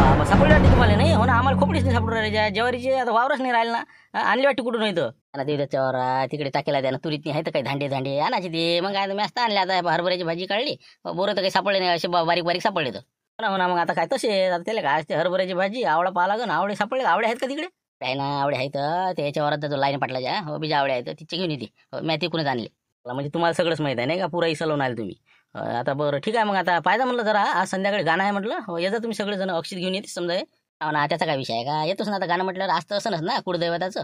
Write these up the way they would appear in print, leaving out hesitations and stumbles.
मग सापडली वाटते तुम्हाला नाही? हो ना, आम्हाला खोपडीच नाही सापडून राहिली. ज्वारीचे आता वावरच नाही राहिले ना. आणली वाटते कुठून इथं? आणि ते त्याच्यावर तिकडे टाकेला द्या ना, तुरीत नाही आहे तर काही धांडे धांडे आणायचे ते. मग काय मस्त आणले. आता हरभऱ्याची भाजी काढली, बोरं तर काही सापडले नाही, असे बारीक बारीक सापडले तर. हो ना, मग आता काय तसे आता त्याला काय असते, हरभऱ्याची भाजी आवळा पाहा लागन. आवळे सापडले? आवळे आहेत का तिकडे? काय ना, आवळे आहेत त्याच्यावर जो लाईन पाटलाच्या हो बीजा आवळे आहेत, तिचे घेऊन येते. मी तिकडूनच आणले. म्हणजे तुम्हाला सगळंच माहित आहे नाही का, पुरा इसलवून आले तुम्ही. आता बरं ठीक आहे. मग आता पाहिजे म्हणलं जरा, आज संध्याकाळी गाणं आहे म्हटलं. हो येजा तुम्ही सगळेजण, अक्षित घेऊन येते समजा. हो ना, त्याचा काय विषय आहे का, येतोच ना आता गाणं म्हटल्यावर. आज तर असंच ना कुळदैवताचं.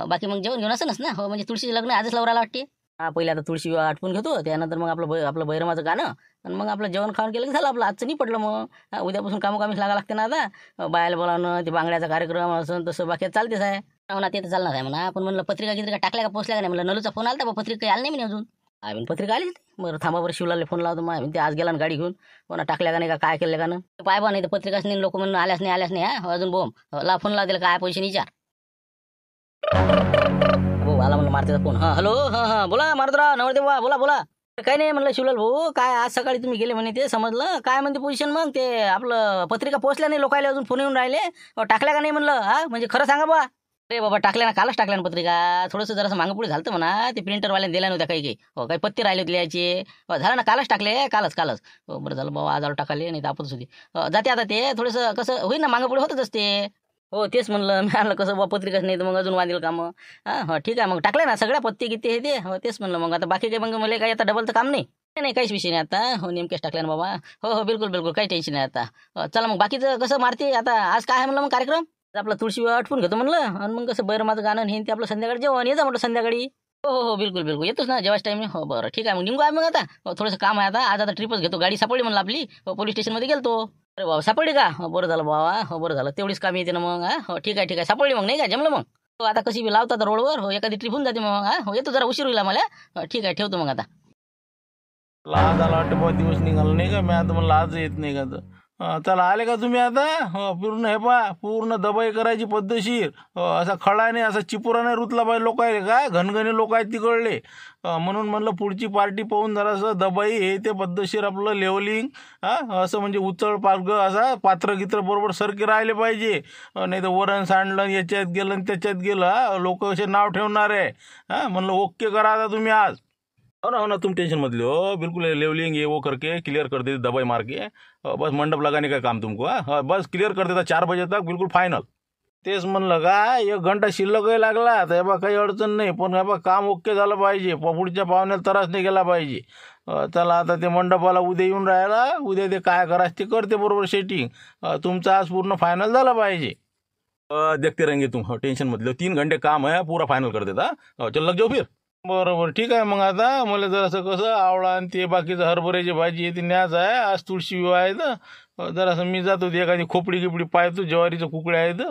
बाकी मग जेवण घेऊन असंच ना. हो म्हणजे तुळशीचं लग्न आजच लवराला वाटते. पहिले आता तुळशी आटपून घेतो, त्यानंतर मग आपलं बैरमाचं गाणं, आणि मग आपलं जेवण खाऊन केलं की झालं आपलं. आजचं नाही पडलं मग. उद्यापासून कामोकामीच लागा लागते ना आता. बायाला बोलावणं, ते बांगड्याचा कार्यक्रम असं तसं बाकी चालतेच आहे. हो ना, ते तर चालणार आहे म्हणा. आपण म्हणलं पत्रिका गित्रिका टाकल्या का, पोचल्या का नाही म्हणलं. नलूचा फोन आला, पत्रिका काही आली नाही म्हणे अजून. आम्ही पत्रिका आली. बरं थांबा, बरं शिवलाला फोन लावतो. मग ते आज गेला ना गाडी घेऊन. हो ना, टाकल्या का नाही का, काय केलं का ना पाय बा. नाही तर पत्रिकाच नाही, लोक म्हणून आल्याच नाही हा अजून बोम. ला फोन लाव, दिला काय पैसे विचार. हो आला म्हणलं मारतेचा फोन. हॅलो, बोला मारुतराव नवरदेवा, बोला. काही नाही म्हणलं शिवलाल भाऊ, काय आज सकाळी तुम्ही गेले म्हणे ते समजलं. काय म्हणते पोझिशन मग? ते आपलं पत्रिका पोहोचल्या नाही, लोकायला अजून फोन येऊन राहिले. टाकल्या का नाही म्हणलं? म्हणजे खरं सांगा बा. अरे बाबा, टाकल्या ना, कालच टाकल्या ना पत्रिका. थोडंसं जरासं मागं पुढे झालं म्हणा. ते प्रिंटरवाल्याने दिल्या नव्हत्या काही. हो काही पत्ते राहिले होते लिहायचे. झालं ना, कालच टाकले, कालच. हो बरं झालं बाबा, आज आलो टाकाले, नाही तर आपच होती. जाते आता ते थोडंसं कसं होईल ना, मागं पुढे होतच असते. हो तेच म्हणलं मी, आणलं कसं बा पत्रिकाच नाही तर मग अजून वांदेल कामं. हो ठीक आहे, मग टाकले ना सगळ्या पत्ते किती हे ते. हो तेच म्हणलं. मग आता बाकी काही मग मला काही आता डबलचं काम नाही. नाही काहीच विषय नाही आता. हो नेमकेच टाकल्या ना बाबा. हो बिलकुल काही टेन्शन नाही आता. चला मग बाकीचं कसं मारते आता. आज काय आहे म्हणलं मग कार्यक्रम? आपला तुळशी आठवून घेतो म्हणलं. आणि मग कसं बैरमाचं गाणं हे ते आपलं संध्याकाळी जेवण येतं म्हटलं संध्याकाळी. हो बिलकुल येतोच ना जेवायच्या टाईम. हो बरं ठीक आहे, मग निघू आहे मग आता. थोडंसं काम आहे आता. आज आता ट्रिपच घेतो. गाडी सापडली म्हणलं आपली. पोलीस स्टेशनमध्ये गेलतो. अरे बाबा सापडली का? हो बरं झालं बाबा. हो बरं झालं, तेवढीच काम येते ना मग. हो ठीक आहे सापडली मग नाही का, जमलं मग. हो आता कशी लावतात रोडवर. हो एखादी ट्रिप होऊन जाते मग. हो येतो, जरा उशीर होईल मला. ठीक आहे ठेवतो मग आता. लाज आला वाटतं बहुत दिवस निघाला नाही का. मी आता म्हणलं आज येत नाही का तर. चला आले का तुम्ही आता? पूर्ण हे पा, पूर्ण दबाई करायची पद्धतशीर. असा खडा नाही, असा चिपुरा नाही रुतला पाहिजे. लोक आहे काय घनघने लोक आहेत तिकडले. म्हणून म्हणलं पुढची पार्टी पाहून जरासं दबाई हे ते पद्धतशीर आपलं लेवलिंग. असं म्हणजे उचळ पालग असा पात्र गित्र बरोबर सरके राहिले पाहिजे. नाही तर वरण सांडलं, याच्यात गेलं आणि त्याच्यात गेलं. लोक असे नाव ठेवणार आहे. म्हणलं ओके करा आता तुम्ही आज. हो ना तुम टेंशन मत लो. बिल्कुल लेवलिंग ये वो करके क्लियर कर देते दवाई मार के. बस मंडप लगाने का काम तुमको. बस क्लियर कर देता 4 बजे तक बिल्कुल फायनल. तेच म्हणलं का 1 घंटा शिल्लकही लागला तर बा काही अडचण नाही, पण बा काम ओके झालं पाहिजे. पुढच्या पाहुण्याला त्रास नाही गेला पाहिजे. चला आता ते मंडपाला उद्या येऊन राहिला. उद्या ते काय करायचं ते करते बरोबर सेटिंग. तुमचं आज पूर्ण फायनल झालं पाहिजे. देखते रहेंगे तुम, टेंशन मत लो. 3 घंटे काम है, पूरा फायनल कर देता. चल लग जाओ फिर. बरोबर ठीक आहे. मग आता मला जरासं कसं आवळा आणि ते बाकीचं हरभऱ्याची भाजी ती न्यायचं आहे. आज तुळशी विवाह आहे तर जरासं मी जातो, ते एखादी खोपडी गिपडी पाहतो, ज्वारीचं कुकड्या आहेत.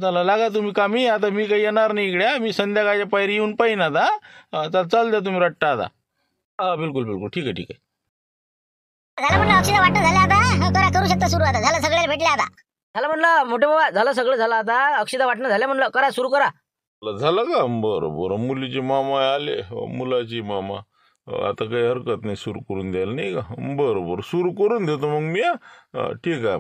चला लागा तुम्ही कामी. आता मी काही येणार नाही इकडे. मी संध्याकाळच्या पायरी येऊन पाहिन आता. तर चाल द्या तुम्ही रट्टा आता. बिलकुल ठीक आहे. झालं म्हणलं अक्षदा वाटत झालं आता. करू शकता सुरू आता. झालं सगळ्याला भेटले आता. झालं म्हणलं मोठे बाबा, झालं सगळं झालं आता. अक्षदा वाटणं झालं म्हणलं, करा सुरू करा. झालं का? बरं मुलीचे मामा आले, मुलाची मामा. आता काही हरकत नाही, सुरू करून द्यायला नाही का. बरोबर सुरू करून देतो मग मी. ठीक आहे.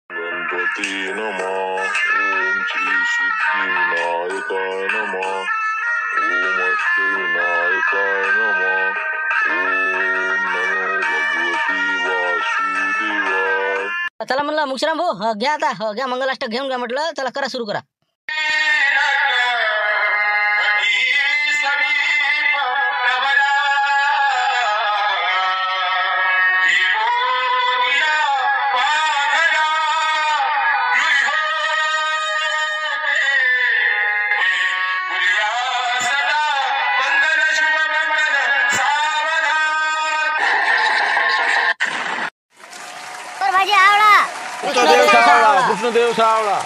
गणपती नमः. ओम श्री सिद्धिविनायकाय नमः. ओम अष्टविनायकाय नमः. ओम नमो भगवती वासुदेवाय. चला म्हणलं मुक्षराम भाऊ, घ्या आता. घ्या मंगलाष्टक घेऊन घ्या म्हटलं. चला करा सुरू करा. भाजी आवळा कृष्णदेव सावळा.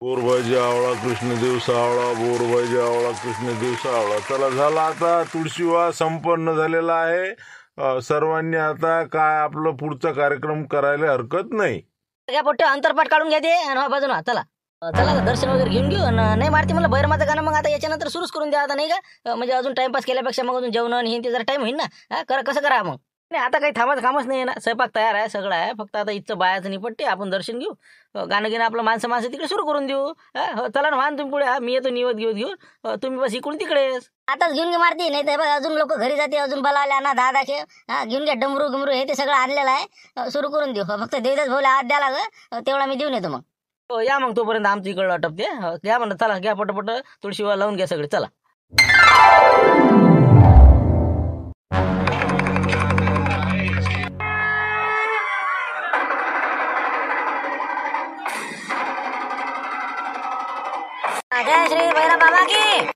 बोरभाजी आवळा कृष्णदेव सावळा. बोरभाजी आवळा कृष्णदेव सावळा. चला झाला आता. तुळशी विवाह संपन्न झालेला आहे. सर्वांनी आता काय आपलं पुढचा कार्यक्रम करायला हरकत नाही. घ्या पोट्टे, अंतरपाठ काढून घ्या ते आणि बाजूला. चला आता दर्शन वगैरे घेऊन घेऊ. नाही मारते म्हणलं बैरमाचं गाणं. मग आता याच्यानंतर सुरूच करून द्या आता नाही का. म्हणजे अजून टाइमपास केल्यापेक्षा मग अजून जेवण हे ते जरा टाइम होईल ना. करा कसं करा मग. नाही आता काही थांबायचं कामच नाही आहे ना, स्वयंपाक तयार आहे, सगळं आहे. फक्त आता इथचं बायाचं निपटते, आपण दर्शन घेऊ, गाणं गिणं आपलं माणसं माणसं तिकडे सुरू करून देऊ. हो चला ना, वाहन तुम्ही पुढे, मी येतो निवत घेऊन. तुम्ही बस इकडून तिकडेच. आताच घेऊन घे मारती, नाही तर बघ अजून लोक घरी जाते, अजून बोलावले आणा 10 खेळ. घेऊन घ्या डमरू गिमरू हे ते सगळं आणलेलं आहे, सुरू करून देऊ. फक्त देवदास भाऊला हात द्यायला लागलं, तेवढा मी देऊन येतो मग. हो या मग, तोपर्यंत आमचं इकडं अटपते. घ्या म्हणलं, चला घ्या पटपट, तुळशीला लावून घ्या सगळे, चला. जय श्री भैरव बाबा की.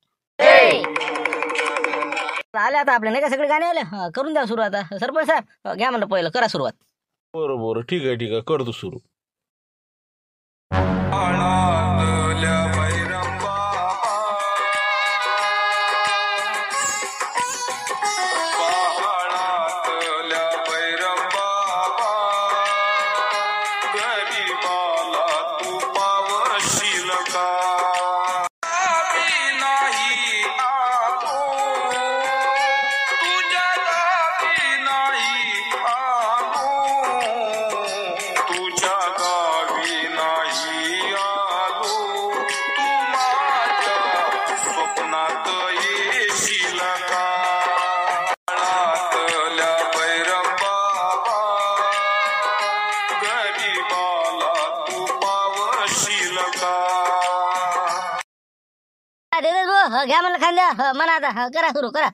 आले आता आपले नाही का सगळे गाणे आले. करून द्या सुरू आता. सरपंच साहेब घ्या म्हणलं, पहिलं करा सुरुवात. बरं ठीक आहे करतो सुरू. देवदास भाऊ घ्या म्हणलं खांद्या, म्हणा आता करा सुरू करा.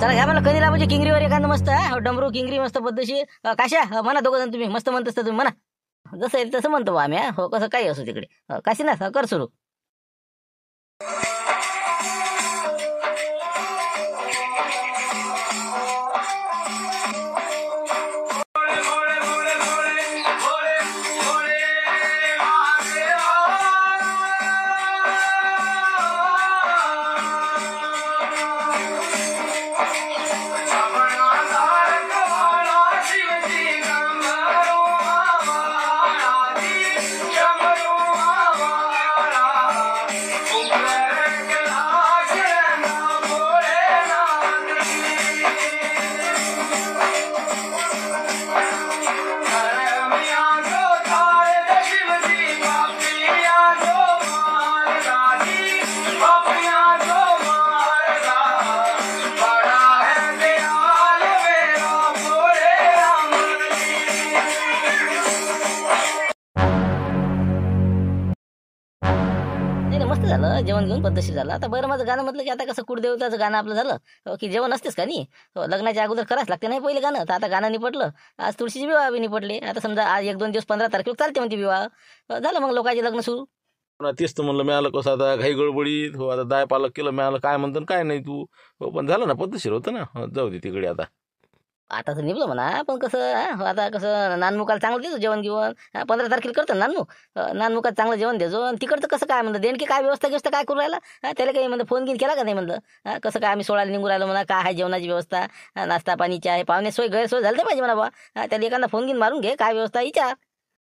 चला घ्या म्हणलं, कधी लावायची किंगरीवर एखादं मस्त डमरू किंगरी मस्त पद्धतशीर. काशा म्हणा, दोघं जण तुम्ही मस्त म्हणत असता तुम्ही, म्हणा जसं आहे तसं म्हणतो बा आम्ही. हो कसं काही असो तिकडे. काशीनाथ कर सुरू. मस्त झालं जेवण घेऊन, पद्धतशीर झालं. आता बरं माझं गाणं म्हटलं की आता कसं कुळदेवताचं गाणं आपलं झालं की जेवण असतेच का नाही. लग्नाच्या अगोदर करायच लागते नाही पहिले गाणं. तर आता गाणं निपटलं, आज तुळशीची विवाह बी निपटले. आता समजा आज 1-2 दिवस 15 तारखेला चालते म्हणते विवाह. झालं मग लोकांचे लग्न सुरू. तेच तर म्हणलं, मिळालं कसं आता घाई गडबडीत. हो आता दाय पालक केलं, मिळालं काय म्हणतं काय नाही तू. हो पण झालं ना, पद्धतशीर होतं ना. जाऊ दे तिकडे आता. आता तर निघलं म्हणा, पण कसं आता कसं नानमुकाला चांगलं देतो जेवण घेऊन. 15 तारखेला करतं नानमुक. नानमुकात चांगलं जेवण द्यायचो. आणि तिकडचं कसं काय म्हणलं, देणकी काय व्यवस्था काय करू राहिला. त्याला काही म्हणलं फोन घेऊन केला का नाही म्हणलं. कसं काय आम्ही 16ला निघून राहिलो म्हणा, काय आहे जेवणाची व्यवस्था, नाश्ता पाणीची आहे, पाहुणे सोय गैरसोय झाली तर पाहिजे म्हणा बा. त्याला एखादा फोन घेऊन मारून घे, काय व्यवस्था विचार.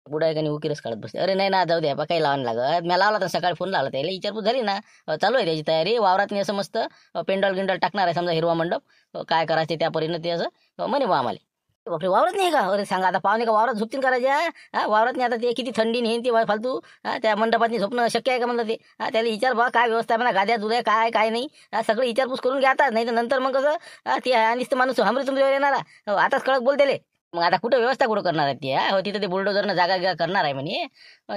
बुडा एकाने उकिरच काढत बसते. अरे नाही ना, जाऊ द्या बा, काही लावायला लागत. मी लावला तर सकाळी फोन लावला, त्याला विचारपूस झाली ना. चालू आहे त्याची तयारी. वावरात नाही असं मस्त पेंडॉल गिंडॉल टाकणार आहे समजा, हिरवा मंडप. काय करायचं त्या परीनं ते असं म्हणे बा आम्हाला. बापरे, वावरत नाही का. अरे सांगा आता, पाहुणे का वावरात झोपतील करायच्या. वावरात नाही आता, ते किती थंडी नाही ते फालतू. त्या मंडपात झोपणं शक्य आहे का म्हणलं ते. त्याला विचार बा काय व्यवस्था म्हणा, गाद्या दुध्या काय नाही. सगळं विचारपूस करून घ्या आता, नाही तर नंतर मग कसं ते आणि माणूस हमरे तुमच्यावर येणार. आताच कळक बोलतेले. मग आता कुठं व्यवस्था कुठं करणार आहे ते. हो तिथं ते बुलडोजरनं जागा करणार आहे म्हणे.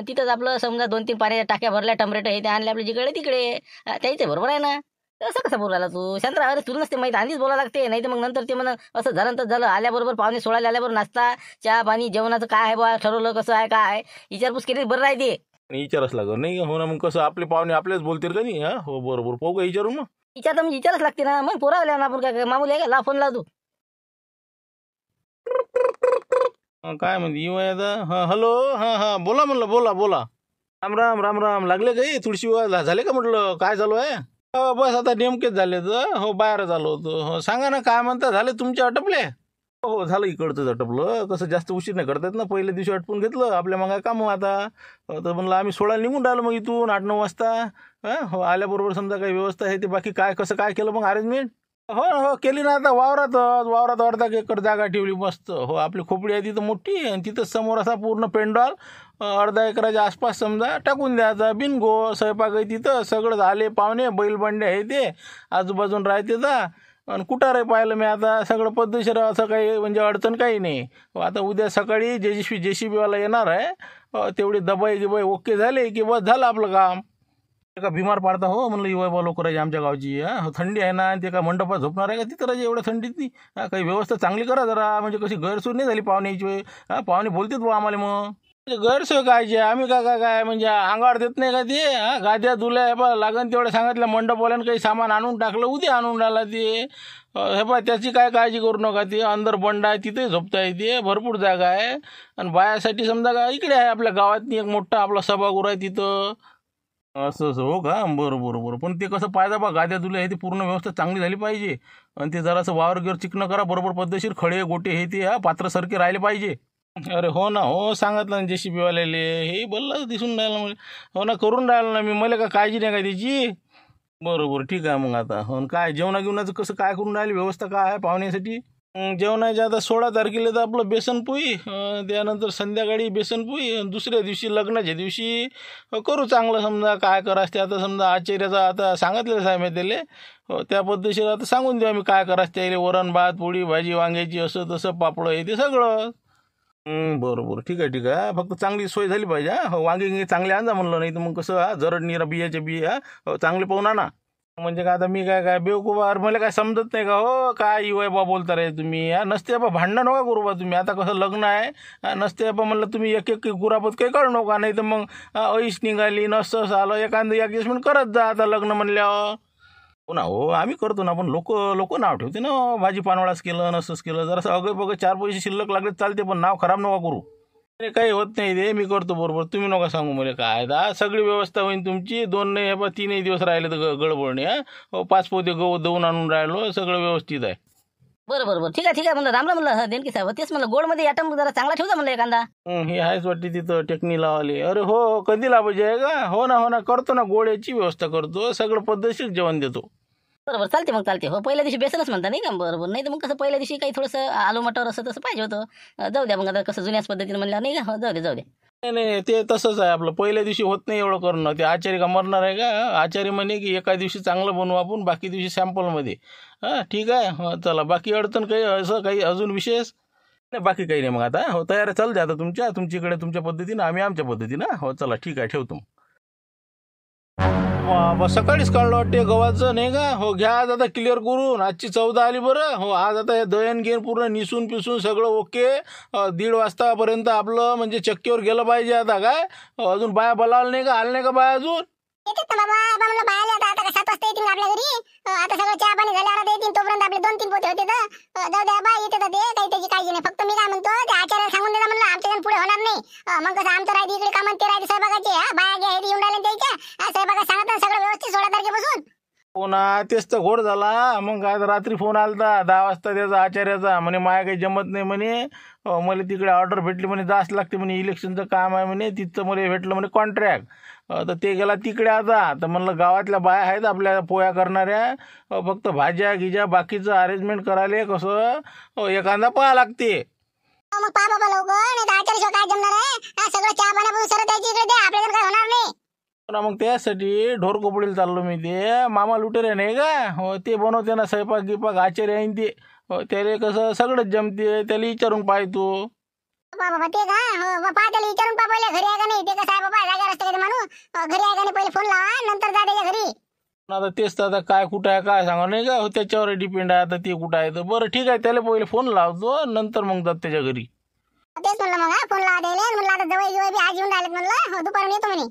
तिथंच आपलं समजा 2-3 पाण्याच्या टाक्या भरल्या, टमरेट हे ते आणले आपल्या जिकडे तिकडे. त्याचे बरोबर आहे ना. असं कसं बोलायला तू शांतरा. अरे तुला नसते माहिती, आधीच बोलायला लागते. नाही तर मग नंतर ते म्हणा असं झालं तर झालं. आल्याबरोबर पाहुणे 16 आल्याबरोबर नाश्ता चहा पाणी जेवणाचं काय आहे बा, ठरवलं कसं आहे काय विचारपूस केली बरं राहते. विचारच लागत नाही. हो ना, मग कसं आपले पाहुणे आपलेच बोलतील का नाही. हो बरोबर पाहू का विचारून मग. विचारता म्हणजे विचारच लागते ना, मग पोरावल्या ना आपण काय मामूली आहे का, ला फोन लावतो. काय म्हणते येऊ आता? हां हॅलो, हां हां बोला म्हणलं, बोला बोला. राम राम राम राम. लागले काही तुळशी विवाह झाले का म्हटलं? काय चालू आहे? हो बस आता नेमकेच झाले तर, हो बाहेर झालो होतो. हो सांगा ना काय म्हणता, झाले तुमचे आटपले? हो हो झालं, इकडचंच आटपलं. कसं जास्त उशीर नाही करता येत ना, पहिल्या दिवशी आटपून घेतलं आपल्या मग काम आता. तर म्हणलं आम्ही 16 निघून राहिलो मग इथून 8-9 वाजता. हो आल्याबरोबर समजा काही व्यवस्था आहे ते, बाकी काय कसं काय केलं मग अरेंजमेंट? हो हो केली ना, आता वावरात अर्धा एकर जागा ठेवली मस्त. हो आपली खोपडी आहे तिथं मोठी, आणि तिथं समोर असा पूर्ण पेंडॉल अर्धा एकराच्या आसपास समजा टाकून द्यायचा. बिनगो स्वयंपाक आहे तिथं, सगळं आले पाहुणे, बैलबंडे आहे ते आजूबाजून राहते तर. आणि कुठार आहे पाहिलं मी आता, सगळं पद्धतशीर, असं काही म्हणजे अडचण काही नाही. आता उद्या सकाळी JCB वाला येणार आहे. तेवढी दबाई गिबाई ओके झाले की बस झालं आपलं काम. ते का बिमार पाडता हो म्हणलं युवा लोक राजे आमच्या गावची. थंडी आहे ना, ते का मंडपात झोपणार आहे का तिथं राजे एवढ्या थंडीत? ती काही व्यवस्था चांगली करा जरा, म्हणजे कशी गैरसोय नाही झाली पाहुण्याची. पाहुणे बोलतात बुवा आम्हाला मग. म्हणजे गैरसोय कायची, आम्ही काय म्हणजे अंगावर देत नाही का ते? गाद्या दुल्या हे बा लागन तेवढ्या सांगितलं, मंडपवाल्यानं काही सामान आणून टाकलं, उद्या आणून राहिला ते. हे बा त्याची काय काळजी करू नका. ते अंदर बंड आहे तिथे झोपता येते, भरपूर जागा आहे. आणि बायासाठी समजा का इकडे आहे आपल्या गावात एक मोठा आपला सभागृह आहे तिथं. असं हो का? बरं. पण ते कसं पाहिजे बा, गाद्या दुल्या आहे ते पूर्ण व्यवस्था चांगली झाली पाहिजे. आणि ते जरासं वावर गिवर चिकनं करा, बरोबर पद्धतशीर खडे गोटे हे ते पात्रसारखे राहिले पाहिजे. अरे हो ना, हो सांगितलं ना JCB वाल्याले, हे बोललं दिसून राहिलं मला. हो ना, करून राहिलं ना मी, मला का काळजी नाही का त्याची? बरोबर ठीक आहे मग. आता हो काय जेवणाचं कसं काय करून राहिले, व्यवस्था काय आहे पाहुण्यासाठी? जेवणाच्या आता 16 तारखेला तर आपलं बेसनपोळी, त्यानंतर संध्याकाळी बेसनपोळी, दुसऱ्या दिवशी लग्नाच्या दिवशी करू चांगलं समजा काय करायचं ते. आता समजा आचार्याचा आता सांगितलेलं साहेब मी त्याला, त्या पद्धतीने आता सांगून देऊ आम्ही काय करायचं त्याला. वरण भात पोळी भाजी वांग्याची असं तसं पापड हे ते सगळं. बरोबर ठीक आहे. फक्त चांगली सोय झाली पाहिजे. वांगे चांगले आणजा म्हणलं, नाही तर मग कसं जरड निरा बियाच्या बिया चांगले पाहून आणा. म्हणजे काय आता मी काय बेवकूफ मला काय समजत नाही का हो? काय युवा बा बोलता रे तुम्ही? नसते बा भांडणं नका करू बा तुम्ही. आता कसं लग्न आहे, नसते बा म्हणलं तुम्ही एक एक गुरापत काही करू नका, नाही तर मग ऐश निघाली नसतं आलं एखादं ॲडजस्टमेंट करत जा आता लग्न म्हणल्यावर. हो ना, हो आम्ही करतो ना, पण लोक नाव ठेवते ना, भाजी पानवळाच केलं नसंच केलं. जरासं अगं 4 पैसे शिल्लक लागले चालते, पण नाव खराब नका करू. अरे काही होत नाही ते, मी करतो बरोबर. तुम्ही नका सांगू मला काय. सगळी व्यवस्था होईल तुमची. 2 नाही हे 3 दिवस राहिले तर गडबडणे. हो 5 पोते गहू दवून आणून राहिलो, सगळं व्यवस्थित आहे. बरं ठीक आहे म्हणलं. रामला म्हणलं देणकी साहेब, तेच म्हणलं गोडमध्ये आयटम जरा चांगला ठेवता म्हणलं एखादा. हे आहेच वाटते तिथं टेक्नी लावाले. अरे हो कधी लावायचे आहे का? हो ना करतो ना, गोळ्याची व्यवस्था करतो, सगळं पद्धतशीर जेवण देतो. बरोबर चालते. हो पहिल्या दिवशी बेसनच म्हणता नाही का? बरोबर. नाही तर मग कसं पहिल्या दिवशी काही थोडंसं आलू मटर असं तसं पाहिजे होतं. जाऊ द्या मग, आता कसं जुन्याच पद्धतीने म्हणलं नाही का? हो जाऊ द्या. नाही ते तसंच आहे आपलं, पहिल्या दिवशी होत नाही एवढं करणं. ते आचार्य का मरणार आहे का? आचार्य म्हणे की एका दिवशी चांगलं बनवू आपण, बाकी दिवशी सॅम्पलमध्ये. ठीक आहे. चला बाकी अडचण काही असं काही अजून विशेष नाही, बाकी काही नाही. मग आता हो तयार चालू द्या आता तुमच्याकडे तुमच्या पद्धतीनं, आम्ही आमच्या पद्धतीनं. हो चला ठीक आहे, ठेवतो. सकाळीच काढलं वाटते गव्हाचं नाही का? हो घ्या आज आता क्लिअर करून. आजची 14 आली बरं. हो आज आता हे दयन घेऊन पूर्ण निसून पिसून सगळं ओके. 1:30 वाजतापर्यंत आपलं म्हणजे चक्कीवर गेलं पाहिजे. आता काय अजून बाया बोलावलं नाही का? आलं नाही का बाया अजून? येतात ना बाबा म्हणलं बाहेर आता 7 वाजता येतील आपल्या घरी. आता सगळं चहा पाणी झाल्यावर आता येतील, तोपर्यंत आपले 2-3 पोते होते तर जाऊ द्या बा, येते तर ते काही त्याची काळजी नाही. फक्त मी काय म्हणतो, ते आचार्याला सांगून देता म्हणलं आमच्या पुढे होणार नाही. मग कसं आमचं राहते इकडे कामं, ते राहते स्वयंपाकाचे. बाया घ्या येऊन राहिले त्याच्या स्वयंपाकात सांगत ना सगळं व्यवस्थित 16 तारखेपासून. हो ना, तेच तर घोड झाला. मग काय रात्री फोन आलता 10 वाजता त्याचा आचार्याचा, म्हणे माया काही जमत नाही म्हणे. मला तिकडे ऑर्डर भेटली म्हणे, जास्त लागते म्हणे, इलेक्शनचं काम आहे म्हणे, तिथं मला भेटलं म्हणे कॉन्ट्रॅक्ट. तर ते गेला तिकडे आता. तर म्हणलं गावातल्या बाया आहेत आपल्या पोया करणाऱ्या, फक्त भाज्या गिज्या बाकीचं अरेंजमेंट करायला कसं एखादा पाहा लागते. मग पहा बाबा लवकर, नाही तर आचार्याशिवाय काय जमणार आहे? सगळं चहा पाण्यापासून सरळ द्यायची इकडे द्या, आपल्याला काय होणार नाही. ना मग त्यासाठी ढोर कोपडीला चाललो मी. ते मामा लुटेरे नाही का? हो ते बनवते ना स्वयंपाक गिपाक, आचार्य आहे ते. त्याला कसं सगळंच जमते, त्याला विचारून पाहतो. बाबा ते का? हो पहा त्याला विचारून पहा पहिले घरी आहे का नाही. ते कसं आहे बाबा, जागा रस्ते कधी माणूस घरी आहे का नाही पहिले फोन लावा, नंतर जा त्याच्या घरी. आता तेच तर, आता काय कुठं आहे काय सांगा नाही का? त्याच्यावर डिपेंड आहे आता ते कुठं आहे. तर बरं ठीक आहे, त्याला पहिले फोन लावतो, नंतर मग जात त्याच्या घरी. तेच म्हणलं मग फोन लावा द्यायला. म्हणलं आता जवळ बी आज येऊन राहिलेत म्हणलं, दुपारून येतो म्हणे.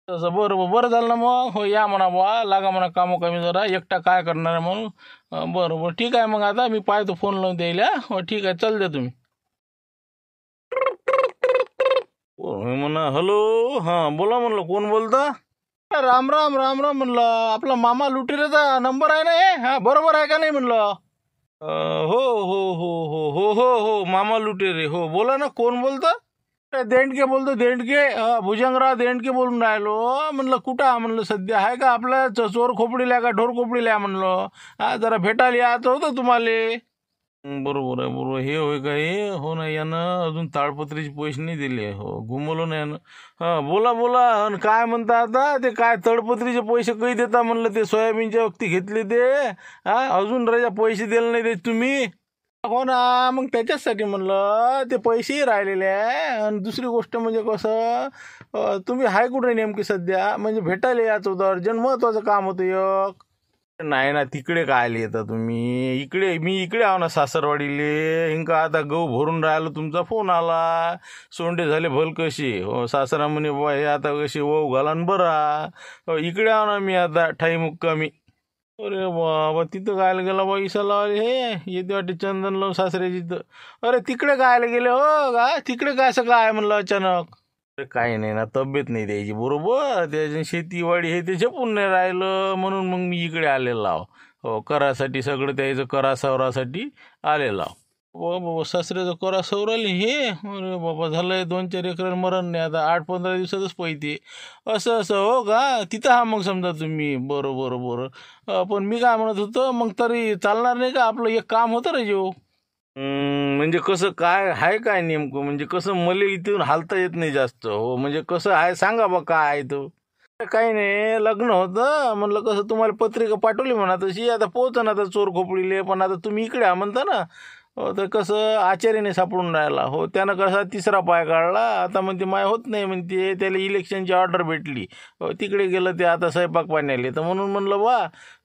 तसं बरं बरं झालं ना मग. हो या म्हणा बुवा, लागा म्हणा कामं कमी जरा, एकटा काय करणार आहे म्हणून. बरं बरं ठीक आहे मग, आता मी पाहतो फोन लावून द्यायला. हो ठीक आहे, चल द्या तुम्ही. मी म्हणा हॅलो, हां बोला म्हणलं, कोण बोलता? राम राम राम राम म्हणलं, आपला मामा लुटेराचा नंबर आहे ना हे? हां बरोबर आहे का नाही म्हणलं? हो हो हो हो हो हो हो मामा लुटेरे, हो बोला ना, कोण बोलतं? देंडके बोलतो, देंडके, भुजंगराव देंडके बोलून राहिलो. म्हणलं कुठं आहे म्हणलं, सध्या आहे का आपल्या चोर खोपडीला का ढोर खोपडीला म्हणलं? हा जरा भेटायला यायचं होतं तुम्हाला. बरोबर आहे बरोबर, हे होय का हे? हो ना, यानं अजून ताडपत्रीचे पैसे नाही दिले. हो घुमवलं ना यानं. हां बोला बोला, आणि काय म्हणता आता? ते काय ताडपत्रीचे पैसे काही देता म्हणलं, ते सोयाबीनच्या वक्ती घेतले ते. हा अजून राजा पैसे दिले नाही देत तुम्ही? हो ना, मग त्याच्याचसाठी म्हणलं ते पैसेही राहिलेले आहे. आणि दुसरी गोष्ट म्हणजे कसं, तुम्ही हाय कुठे नेमकी सध्या? म्हणजे भेटायला यायचं होतं, अर्जंट महत्वाचं काम होतं एक. नाही ना, तिकडे काय येता तुम्ही? इकडे मी इकडे आहो ना सासरवाडीले. इंका आता गहू भरून राहिलो, तुमचा फोन आला. सोंडे झाले भल कशी. हो सासरा म्हणे बुवा हे आता कशी वाहू घाला न बरा. हो इकडे आहो ना मी आता, ठाई मुक्कामी. अरे बाबा, तिथं गायला गेला बा इसा लावले हे, येते वाटते चंदन लावून सासऱ्याची तर. अरे तिकडे गायला गेले हो का? तिकडे काय असं काय म्हणलं अचानक? अरे काही नाही ना, तब्येत नाही द्यायची बरोबर, त्याच्या शेतीवाडी हे ते झेपून नाही राहिलं, म्हणून मग मी इकडे आलेला आहो. हो करासाठी सगळं त्याचं करा सवरासाठी आलेला आहो. बाबा सासऱ्याचं करा सवराले हे. अरे बाबा झालंय 2-4 एकर मरण नाही, आता 8-15 दिवसातच पैते. असं असं हो का? तिथं हा मग समजा तुम्ही. बरं बरं बरं. पण मी काय म्हणत होतो, मग तरी चालणार नाही का? आपलं एक काम होतं रे जो. म्हणजे कसं काय आहे काय नेमकं? म्हणजे कसं मला इथून हालता येत नाही जास्त. हो म्हणजे कसं आहे सांगा बा, काय आहे तो? काही नाही, लग्न होतं म्हणलं, कसं तुम्हाला पत्रिका पाठवली म्हणा तशी, आता पोहोच ना आता चोर खोपडीले. पण आता तुम्ही इकडे म्हणता ना. हो तर कसं आचार्याने सापडून राहिला. हो त्यानं कसा तिसरा पाय काढला. आता म्हणते माय होत नाही म्हणते, त्याला इलेक्शनची ऑर्डर भेटली. हो तिकडे गेलं ते आता स्वयंपाक पाण्याले. तर म्हणून म्हणलं बा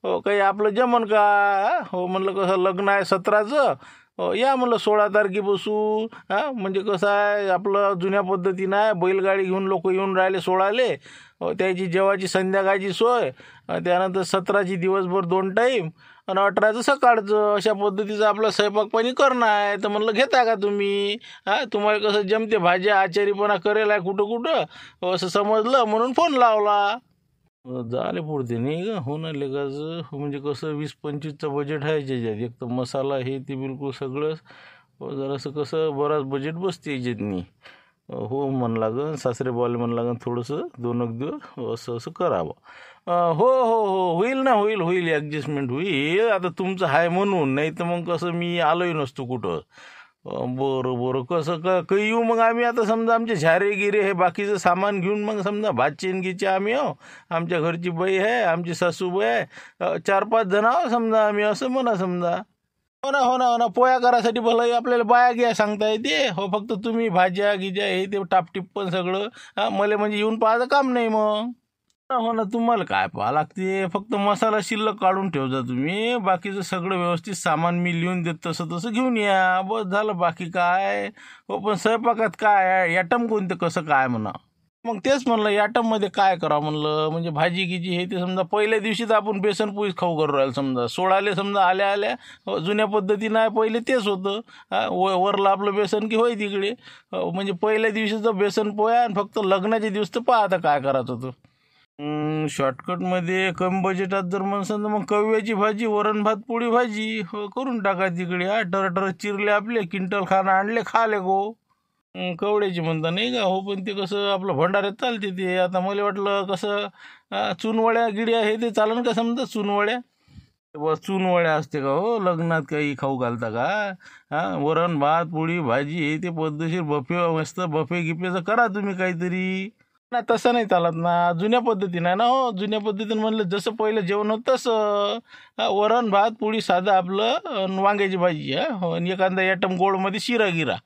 हो काही आपलं जमन का? हो म्हणलं कसं लग्न आहे 17चं. हो या म्हणलं 16 तारखे बसू. हां म्हणजे कसं आहे आपलं जुन्या पद्धतीनं आहे, बैलगाडी घेऊन लोक येऊन राहिले सोळाले. हो त्याची जेवाची संध्याकाळची सोय, त्यानंतर 17ची दिवसभर 2 टाईम आणि 18चं सकाळचं, अशा पद्धतीचं आपलं स्वयंपाक पाणी करणं आहे. तर म्हणलं घेता का तुम्ही? हां तुम्हाला कसं जमते, भाज्या आचारीपणा करेल आहे कुठं कुठं असं समजलं, म्हणून फोन लावला. झाले पुढते नाही का? हो ना लेखाचं. म्हणजे कसं 20-25चं बजेट आहे ज्याच्यात, एक तर मसाला हे ते बिलकुल सगळंच. जरासं कसं बराच बजेट बसते याच्यातनी. हो म्हण लागन सासरे बॉल म्हण लागन, थोडंसं 2 दिवस असं असं करावं. हो हो हो होईल ना, होईल होईल, ॲडजस्टमेंट होईल. आता तुमचं आहे म्हणून, नाही तर मग कसं मी आलोही नसतो कुठं. बरं बरं, कसं काही येऊ मग आम्ही. आता समजा आमचे झारे गिरे हे बाकीचं सामान घेऊन मग समजा भात चेनगीचे आम्ही आहो, आमच्या घरची बाई आहे, आमची सासूबाई आहे, 4-5 जण आहो समजा आम्ही, असं म्हणा समजा. हो ना हो ना हो ना, पोया करासाठी भलं आपल्याला बाया घ्या सांगता येते. हो फक्त तुम्ही भाज्या गिज्या हे ते टापटिप पण सगळं. हां मला म्हणजे येऊन पाहायचं काम नाही मग. हो ना, तुम्हाला काय पाहा लागते, फक्त मसाला शिल्लक काढून ठेवता तुम्ही, बाकीचं सगळं व्यवस्थित सामान मी लिहून देत तसं तसं घेऊन या, बस झालं. बाकी काय हो, पण स्वयंपाकात काय आहे, ॲटम कोणतं कसं काय म्हणा. मग तेच म्हणलं ॲटममध्ये काय करावं म्हणलं, म्हणजे भाजी गिजी हे ते समजा पहिल्या दिवशीच आपण बेसन पोळीच खाऊ करू राहिलं समजा. सोळाले समजा आल्या आल्या जुन्या पद्धतीनं आहे पहिले तेच होतं. वरलं आपलं बेसन की होय तिकडे. म्हणजे पहिल्या दिवशीचं बेसन पोया, आणि फक्त लग्नाच्या दिवस तर पहा आता काय करायचं होतं. शॉर्टकटमध्ये कमी बजेटात जर म्हणसान तर मग कव्याची भाजी, वरण भात पोळी भाजी हो करून टाका तिकडे. टर चिरले आपले, क्विंटल खाणं आणले खाले गो. कवड्याची म्हणता नाही का? हो पण ते कसं आपलं भंडाऱ्यात चालते ते. आता मला वाटलं कसं चुनवड्या गिड्या हे ते चालन का समजा, चुनवड्या. बस चुनवड्या असते का हो लग्नात, काही खाऊ घालता का? हां वरण भात पोळी भाजी हे ते पद्धतशीर बफे, मस्त बफे गिफेचं करा तुम्ही काहीतरी. नाही तसं नाही चालत ना, जुन्या पद्धतीनं आहे ना. हो जुन्या पद्धतीनं म्हणलं जसं पहिलं जेवण होतं तसं. वरण भात पोळी साधं आपलं, वांग्याची भाजी. हो आणि एखादा ॲटम गोडमध्ये शिरा गिरा.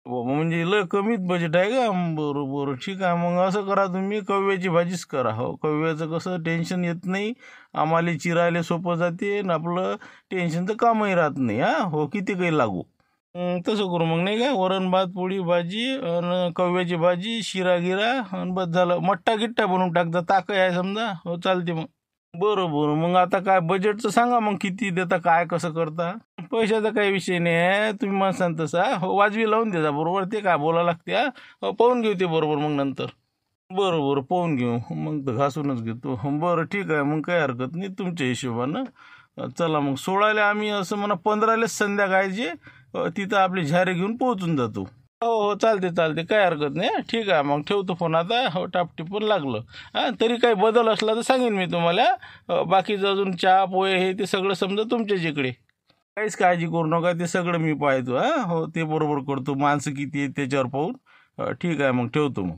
म्हणजे लय कमीत बजेट आहे का? बरं बरं ठीक आहे, मग असं करा तुम्ही कव्याची भाजीच करा. हो कव्याचं कसं टेन्शन येत नाही, आम्हाला चिरायला सोपं जाते आणि आपलं टेन्शनचं कामही राहत नाही. हां हो किती काही लागू. तसं करू मग नाही का, वरण भात पोळी भाजी आणि कव्याची भाजी शिरा गिरा आणि बस झालं. मट्टा गिट्टा बनवून टाकता, ताक आहे समजा. हो चालते मग. बरं बरं, मग आता काय बजेटचं सांगा मग, किती देता काय कसं करता. पैशाचा काही विषय नाही आहे, तुम्ही मला सांग तसा. हो वाजवी लावून देता बरोबर, ते काय बोला लागते. हो पाहून घेऊ ते बरोबर मग नंतर. बरं बरं पाहून घेऊ मग, तर घासूनच घेतो. बरं ठीक आहे मग, काही हरकत नाही तुमच्या हिशोबानं. चला मग 16ला आम्ही असं म्हणा 15लाच संध्याकाळचे तिथं आपली झारे घेऊन पोहोचून जातो. हो हो चालते चालते, काही हरकत नाही. ठीक आहे मग ठेवतो फोन आता. हो टापटीप पण लागलं. तरी काही बदल असला तर सांगेन मी तुम्हाला. बाकीचं अजून चहा पोहे हे ते सगळं समजा तुमच्याच इकडे. काहीच काळजी करू नका, ते सगळं मी पाहतो. हो ते बरोबर करतो. माणसं किती आहेत त्याच्यावर पाहून. ठीक आहे मग ठेवतो मग.